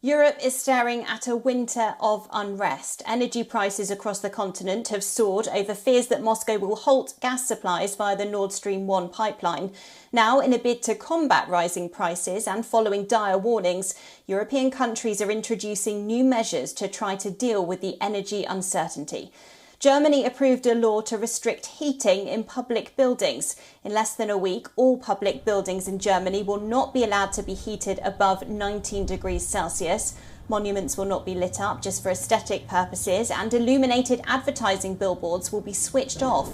Europe is staring at a winter of unrest. Energy prices across the continent have soared over fears that Moscow will halt gas supplies via the Nord Stream 1 pipeline. Now, in a bid to combat rising prices and following dire warnings, European countries are introducing new measures to try to deal with the energy uncertainty. Germany approved a law to restrict heating in public buildings. In less than a week, all public buildings in Germany will not be allowed to be heated above 19 degrees Celsius. Monuments will not be lit up just for aesthetic purposes, and illuminated advertising billboards will be switched off.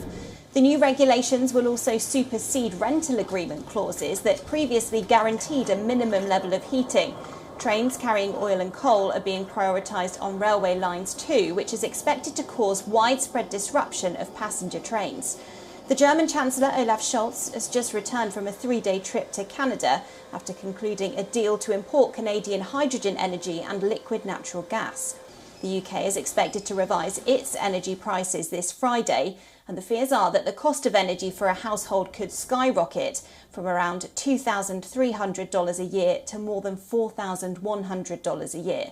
The new regulations will also supersede rental agreement clauses that previously guaranteed a minimum level of heating. Trains carrying oil and coal are being prioritised on railway lines too, which is expected to cause widespread disruption of passenger trains. The German Chancellor Olaf Scholz has just returned from a 3-day trip to Canada after concluding a deal to import Canadian hydrogen energy and liquid natural gas. The UK is expected to revise its energy prices this Friday, and the fears are that the cost of energy for a household could skyrocket from around $2,300 a year to more than $4,100 a year.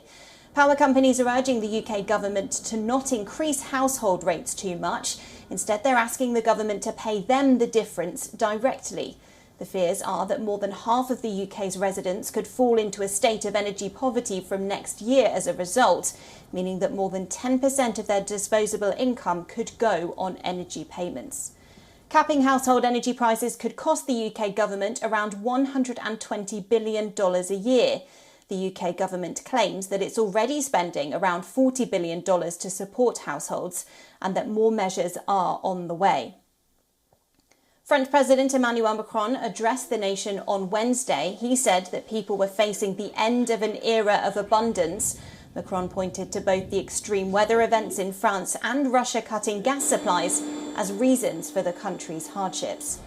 Power companies are urging the UK government to not increase household rates too much. Instead, they're asking the government to pay them the difference directly. The fears are that more than half of the UK's residents could fall into a state of energy poverty from next year as a result, meaning that more than 10% of their disposable income could go on energy payments. Capping household energy prices could cost the UK government around $120 billion a year. The UK government claims that it's already spending around $40 billion to support households and that more measures are on the way. French President Emmanuel Macron addressed the nation on Wednesday. He said that people were facing the end of an era of abundance. Macron pointed to both the extreme weather events in France and Russia cutting gas supplies as reasons for the country's hardships.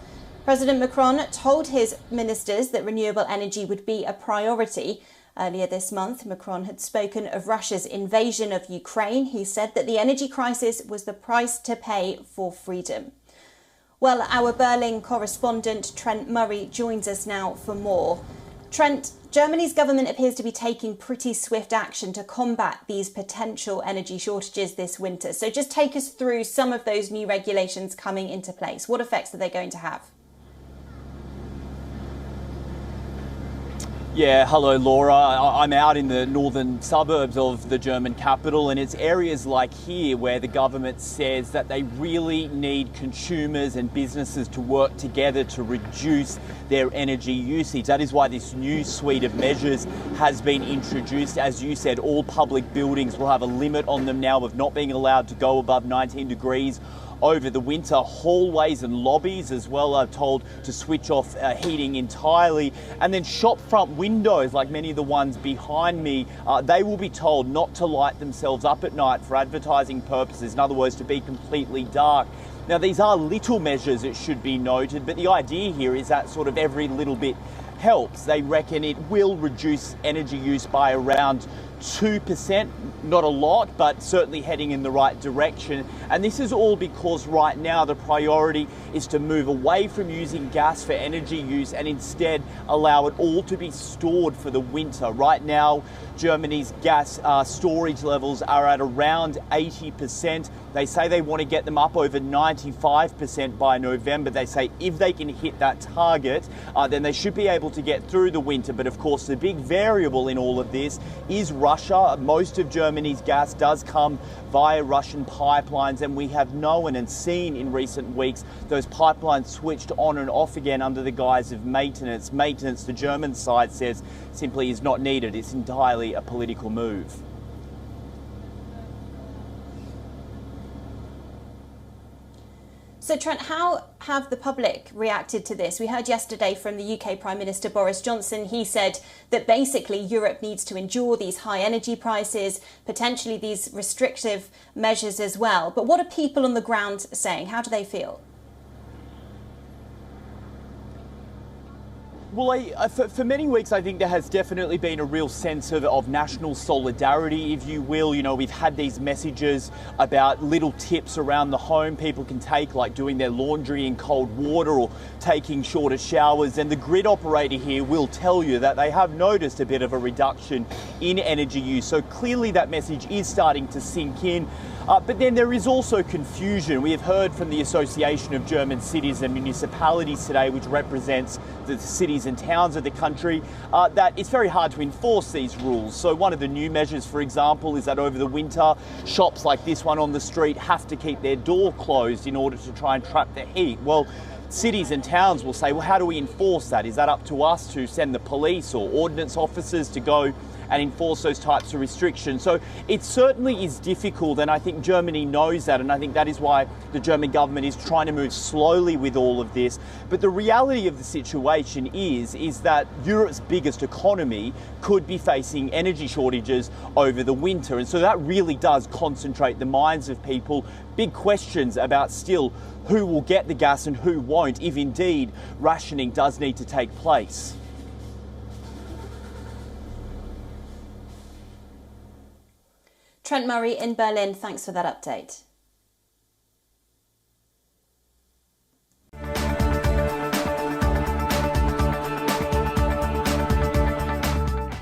President Macron told his ministers that renewable energy would be a priority. Earlier this month, Macron had spoken of Russia's invasion of Ukraine. He said that the energy crisis was the price to pay for freedom. Well, our Berlin correspondent Trent Murray joins us now for more. Trent, Germany's government appears to be taking pretty swift action to combat these potential energy shortages this winter. So just take us through some of those new regulations coming into place. What effects are they going to have? Yeah, hello Laura. I'm out in the northern suburbs of the German capital, and it's areas like here where the government says that they really need consumers and businesses to work together to reduce their energy usage. That is why this new suite of measures has been introduced. As you said, all public buildings will have a limit on them now of not being allowed to go above 19 degrees over the winter. Hallways and lobbies as well are told to switch off heating entirely, and then shop front windows, like many of the ones behind me, they will be told not to light themselves up at night for advertising purposes. In other words, to be completely dark. Now, these are little measures, it should be noted, but the idea here is that sort of every little bit helps. They reckon it will reduce energy use by around 2%, not a lot, but certainly heading in the right direction. And this is all because right now the priority is to move away from using gas for energy use and instead allow it all to be stored for the winter. Right now, Germany's gas storage levels are at around 80%. They say they want to get them up over 95% by November. They say if they can hit that target, then they should be able to get through the winter. But of course, the big variable in all of this is Russia. Most of Germany's gas does come via Russian pipelines, and we have known and seen in recent weeks those pipelines switched on and off again under the guise of maintenance. Maintenance, the German side says, simply is not needed. It's entirely a political move. So, Trent, how have the public reacted to this? We heard yesterday from the UK Prime Minister Boris Johnson. He said that basically Europe needs to endure these high energy prices, potentially these restrictive measures as well. But what are people on the ground saying? How do they feel? Well, for many weeks, I think there has definitely been a real sense of national solidarity, if you will. You know, we've had these messages about little tips around the home people can take, like doing their laundry in cold water or taking shorter showers. And the grid operator here will tell you that they have noticed a bit of a reduction in energy use. So clearly that message is starting to sink in. But then there is also confusion. We have heard from the Association of German Cities and Municipalities today, which represents the cities and towns of the country, that it's very hard to enforce these rules. So one of the new measures, for example, is that over the winter, shops like this one on the street have to keep their door closed in order to try and trap the heat. Well, cities and towns will say, well, how do we enforce that? Is that up to us to send the police or ordnance officers to go and enforce those types of restrictions? So it certainly is difficult, and I think Germany knows that, and I think that is why the German government is trying to move slowly with all of this. But the reality of the situation is that Europe's biggest economy could be facing energy shortages over the winter, and so that really does concentrate the minds of people. Big questions about still who will get the gas and who won't, if indeed rationing does need to take place. Trent Murray in Berlin, thanks for that update.